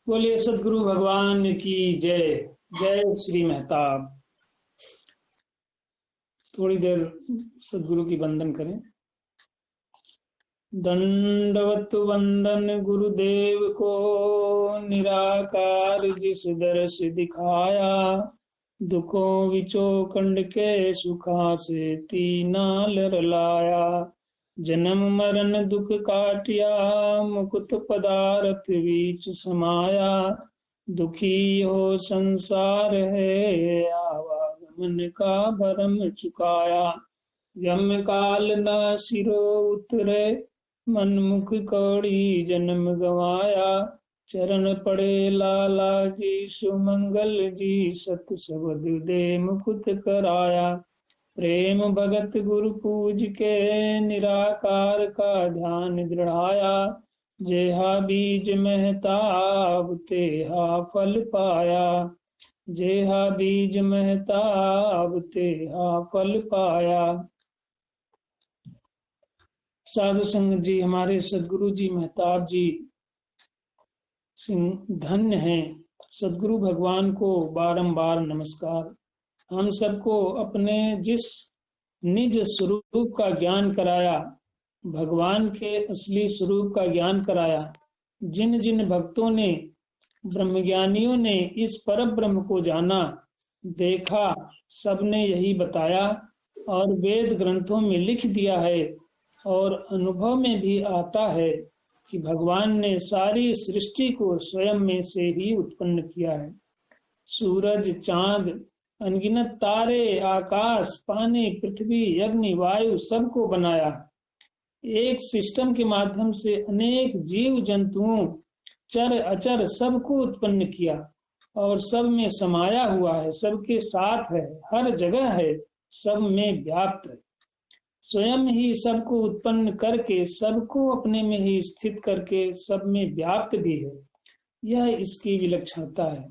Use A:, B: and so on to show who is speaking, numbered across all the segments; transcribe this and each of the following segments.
A: बोलिए सदगुरु भगवान की जय। जय श्री मेहताब। थोड़ी देर सदगुरु की वंदन करें। दंडवत वंदन गुरुदेव को, निराकार जिस दर्श दिखाया। दुखों विचो कंड के सुखा से तीना लरलाया। जन्म मरण दुख काटिया, मुकुत पदारथ बीच समाया। दुखी हो संसार है, आवागमन का भरम चुकाया। यम काल न सिरो उतरे, मनमुख कौड़ी जन्म गवाया। चरण पड़े लाला जी सुमंगल जी, सत सबद दे मुकुत कराया। प्रेम भगत गुरु पूज के, निराकार का ध्यान दृढ़ाया। जेहा बीज महताब, तेहा फल पाया। जेहा बीज महताब, तेहा फल पाया। साधु संगत जी, हमारे सदगुरु जी महताब जी धन्य हैं। सदगुरु भगवान को बारंबार नमस्कार। हम सबको अपने जिस निज स्वरूप का ज्ञान कराया, भगवान के असली स्वरूप का ज्ञान कराया, जिन जिन भक्तों ने, ब्रह्मज्ञानियों ने इस परम ब्रह्म को जाना, देखा, सबने यही बताया और वेद ग्रंथों में लिख दिया है और अनुभव में भी आता है कि भगवान ने सारी सृष्टि को स्वयं में से ही उत्पन्न किया है। सूरज, चांद, अनगिनत तारे, आकाश, पानी, पृथ्वी, अग्नि, वायु सबको बनाया। एक सिस्टम के माध्यम से अनेक जीव जंतुओं, चर अचर सबको उत्पन्न किया और सब में समाया हुआ है, सबके साथ है, हर जगह है, सब में व्याप्त है। स्वयं ही सबको उत्पन्न करके, सबको अपने में ही स्थित करके सब में व्याप्त भी है। यह इसकी विलक्षणता है।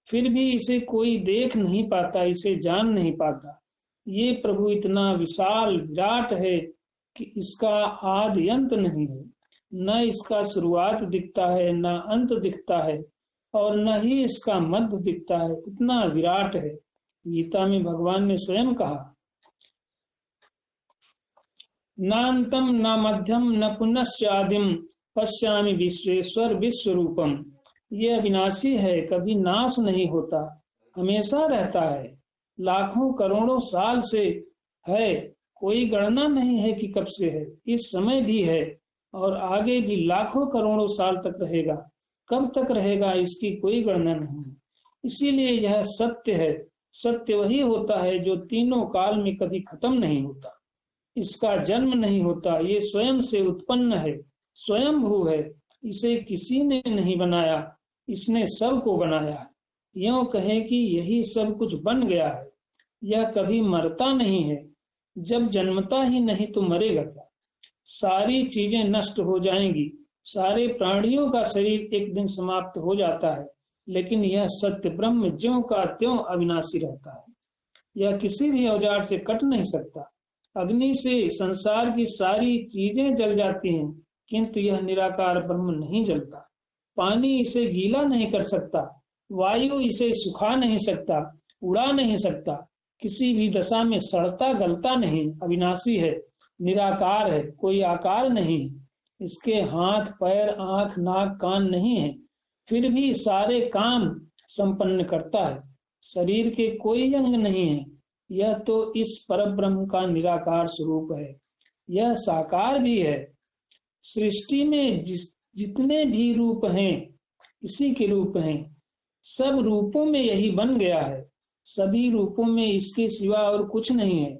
A: फिर भी इसे कोई देख नहीं पाता, इसे जान नहीं पाता। ये प्रभु इतना विशाल विराट है कि इसका आदि अंत नहीं है। न इसका शुरुआत दिखता है, न अंत दिखता है, और न ही इसका मध्य दिखता है। इतना विराट है। गीता में भगवान ने स्वयं कहा, नान्तम न मध्यम न पुनश्चादिम पश्यामि विश्वेश्वर विश्वरूपम। ये अविनाशी है, कभी नाश नहीं होता, हमेशा रहता है, लाखों करोड़ों साल से है, कोई गणना नहीं है कि कब से है, इस समय भी है और आगे भी लाखों करोड़ों साल तक रहेगा। कब तक रहेगा इसकी कोई गणना नहीं है। इसीलिए यह सत्य है। सत्य वही होता है जो तीनों काल में कभी खत्म नहीं होता, इसका जन्म नहीं होता, ये स्वयं से उत्पन्न है, स्वयंभू है, इसे किसी ने नहीं बनाया, इसने सबको बनाया। यूं कहें कि यही सब कुछ बन गया है। यह कभी मरता नहीं है, जब जन्मता ही नहीं तो मरेगा क्या। सारी चीजें नष्ट हो जाएंगी, सारे प्राणियों का शरीर एक दिन समाप्त हो जाता है, लेकिन यह सत्य ब्रह्म ज्यों का त्यों अविनाशी रहता है। यह किसी भी औजार से कट नहीं सकता। अग्नि से संसार की सारी चीजें जल जाती हैं, किंतु यह निराकार ब्रह्म नहीं जलता। पानी इसे गीला नहीं कर सकता, वायु इसे सुखा नहीं सकता, उड़ा नहीं सकता, किसी भी दशा में सड़ता गलता नहीं, अविनाशी है, निराकार है, कोई आकार नहीं, इसके हाथ पैर आंख नाक कान नहीं है, फिर भी सारे काम संपन्न करता है। शरीर के कोई अंग नहीं है। यह तो इस परब्रह्म का निराकार स्वरूप है। यह साकार भी है। सृष्टि में जितने भी रूप हैं, इसी के रूप हैं। सब रूपों में यही बन गया है। सभी रूपों में इसके सिवा और कुछ नहीं है।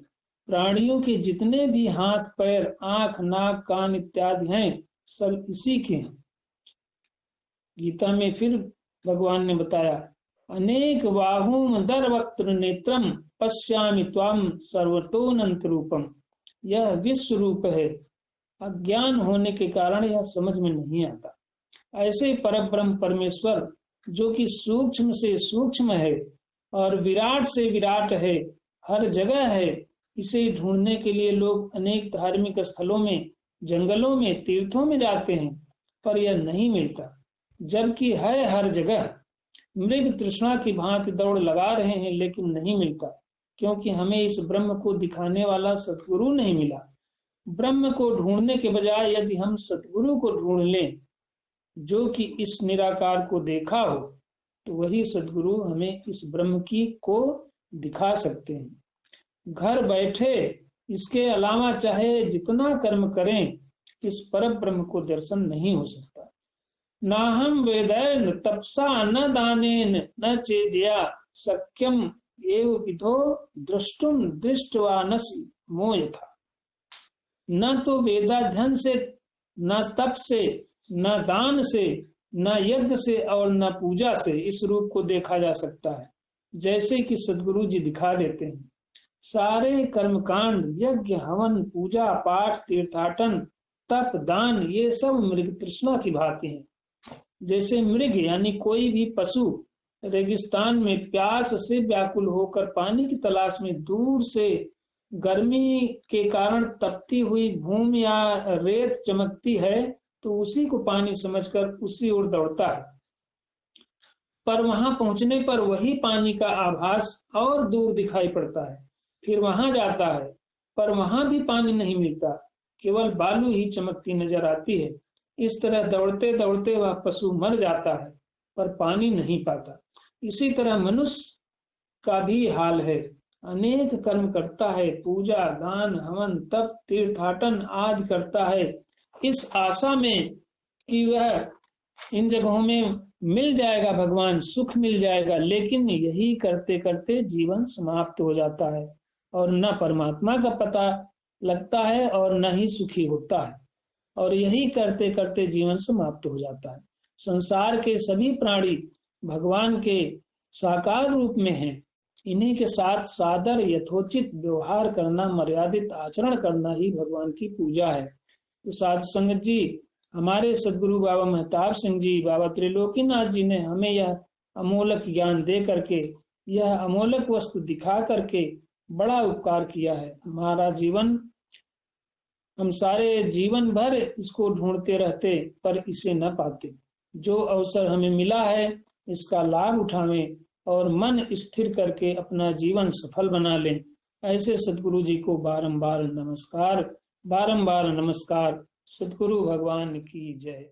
A: प्राणियों के जितने भी हाथ पैर आंख नाक कान इत्यादि हैं, सब इसी के हैं। गीता में फिर भगवान ने बताया, अनेक बाहूम दर वक्त्र नेत्रम पश्यामि त्वाम सर्वतोऽनंत रूपम। यह विश्व रूप है। अज्ञान होने के कारण यह समझ में नहीं आता। ऐसे परब्रह्म परमेश्वर जो कि सूक्ष्म से सूक्ष्म है और विराट से विराट है, हर जगह है, इसे ढूंढने के लिए लोग अनेक धार्मिक स्थलों में, जंगलों में, तीर्थों में जाते हैं, पर यह नहीं मिलता। जबकि है हर जगह। मृग तृष्णा की भांति दौड़ लगा रहे हैं लेकिन नहीं मिलता, क्योंकि हमें इस ब्रह्म को दिखाने वाला सतगुरु नहीं मिला। ब्रह्म को ढूंढने के बजाय यदि हम सतगुरु को ढूंढ लें जो कि इस निराकार को देखा हो, तो वही सतगुरु हमें इस ब्रह्म की को दिखा सकते हैं। घर बैठे इसके अलावा चाहे जितना कर्म करें, इस परम ब्रह्म को दर्शन नहीं हो सकता। ना हम वेदैन तपसा न दानेन न चेदया सक्यम एव विधो द्रष्टुम दृष्टवानसि मोयथा। न तो वेदाध्ययन से, न तप से, न दान से, न यज्ञ से और न पूजा से इस रूप को देखा जा सकता है जैसे कि सदगुरु जी दिखा देते हैं। सारे कर्मकांड, यज्ञ, हवन, पूजा पाठ, तीर्थाटन, तप, दान, ये सब मृग तृष्णा की भांति हैं। जैसे मृग यानी कोई भी पशु रेगिस्तान में प्यास से व्याकुल होकर पानी की तलाश में दूर से गर्मी के कारण तपती हुई भूमि या रेत चमकती है तो उसी को पानी समझकर उसी ओर दौड़ता है, पर वहां पहुंचने पर वही पानी का आभास और दूर दिखाई पड़ता है। फिर वहां जाता है पर वहां भी पानी नहीं मिलता, केवल बालू ही चमकती नजर आती है। इस तरह दौड़ते दौड़ते वह पशु मर जाता है पर पानी नहीं पाता। इसी तरह मनुष्य का भी हाल है। अनेक कर्म करता है, पूजा, दान, हवन, तप, तीर्थाटन आदि करता है इस आशा में कि वह इन जगहों में मिल जाएगा भगवान, सुख मिल जाएगा, लेकिन यही करते करते जीवन समाप्त हो जाता है और न परमात्मा का पता लगता है और न ही सुखी होता है, और यही करते करते जीवन समाप्त हो जाता है। संसार के सभी प्राणी भगवान के साकार रूप में हैं। इन्हीं के साथ सादर यथोचित व्यवहार करना, मर्यादित आचरण करना ही भगवान की पूजा है। तो साध संगत जी, हमारे सदगुरु बाबा महताब सिंह जी, बाबा त्रिलोकीनाथ जी ने हमें यह अमोलक ज्ञान दे करके, यह अमोलक वस्तु दिखा करके बड़ा उपकार किया है। हमारा जीवन, हम सारे जीवन भर इसको ढूंढते रहते पर इसे न पाते। जो अवसर हमें मिला है इसका लाभ उठावें और मन स्थिर करके अपना जीवन सफल बना लें। ऐसे सदगुरु जी को बारंबार नमस्कार, बारंबार नमस्कार। सदगुरु भगवान की जय।